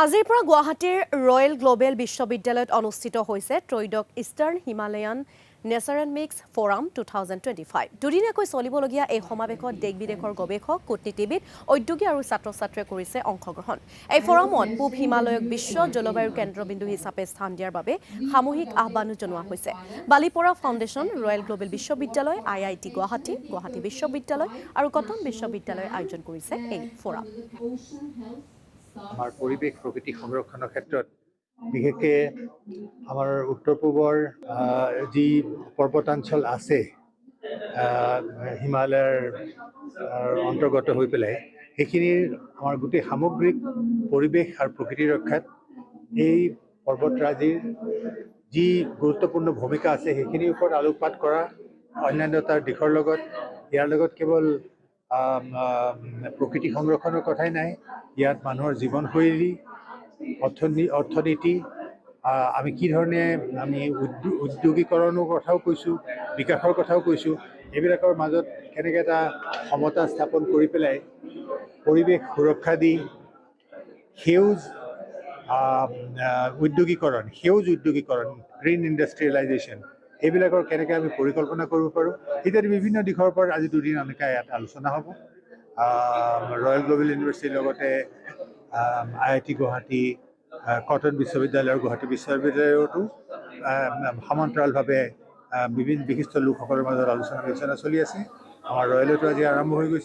আজিৰ পৰা গুৱাহাটীৰ ৰয়েল গ্লোবেল বিশ্ববিদ্যালয়ত অনুষ্ঠিত হৈছে ত্ৰয়োদশ eastern Himalayan natural mix forum 2025। দুদিনীয়াকৈ চলিবলগীয়া এই সমাৱেশত দেশ বিদেশৰ গৱেষক, কূটনীতিবিদ, উদ্যোগী আৰু ছাত্ৰ ছাত্ৰীয়ে কৰিছে অংশগ্ৰহণ। এই ফৰামত পূব হিমালয়ক বিশ্ব জলবায়ুৰ কেন্দ্ৰবিন্দু হিচাপে স্থান দিয়াৰ বাবে সামূহিক আহ্বানো জনোৱা হৈছে। বালিপৰা ফাউণ্ডেশ্যন, ৰয়েল গ্লোবেল বিশ্ববিদ্যালয়, IIT গুৱাহাটী, গুৱাহাটী বিশ্ববিদ্যালয় আৰু কটন বিশ্ববিদ্যালয়ে আয়োজন কৰিছে এই ফৰাম। আমাৰ পৰিৱেশ প্ৰকৃতি সংৰক্ষণৰ ক্ষেত্ৰত বিশেষকৈ আমাৰ উত্তৰ পূবৰ যি পৰ্বতাঞ্চল আছে হিমালয়ৰ অন্তৰ্গত হৈ পেলাই সেইখিনিৰ আমাৰ গোটেই সামগ্ৰিক পৰিৱেশ আৰু প্ৰকৃতি ৰক্ষাত এই পৰ্বতৰাজিৰ যি গুৰুত্বপূৰ্ণ ভূমিকা আছে সেইখিনিৰ ওপৰত আলোকপাত কৰা অন্যান্য তাৰ দিশৰ লগত ইয়াৰ লগত কেৱল প্ৰকৃতি সংৰক্ষণৰ কথাই নাই, ইয়াত মানুহৰ জীৱনশৈলী, অৰ্থনীতি, আমি কি ধৰণে আমি উদ্যোগীকৰণৰ কথাও কৈছোঁ, বিকাশৰ কথাও কৈছোঁ, এইবিলাকৰ মাজত কেনেকৈ এটা সমতা স্থাপন কৰি পেলাই পৰিৱেশ সুৰক্ষা দি সেউজ উদ্যোগীকৰণ, গ্ৰীণ ইণ্ডাষ্ট্ৰিয়েলাইজেশ্যন এইবিলাকৰ কেনেকৈ আমি পৰিকল্পনা কৰিব পাৰোঁ ইত্যাদি বিভিন্ন দিশৰ ওপৰত আজি দুদিন এনেকৈ ইয়াত আলোচনা হ'ব। ৰয়েল গ্লোবেল ইউনিভাৰ্চিটিৰ লগতে IIT গুৱাহাটী, কটন বিশ্ববিদ্যালয় আৰু গুৱাহাটী বিশ্ববিদ্যালয়তো সমান্তৰালভাৱে বিভিন্ন বিশিষ্ট লোকসকলৰ মাজত আলোচনা বিলোচনা চলি আছে। আমাৰ ৰয়েলতো আজি আৰম্ভ হৈ গৈছে।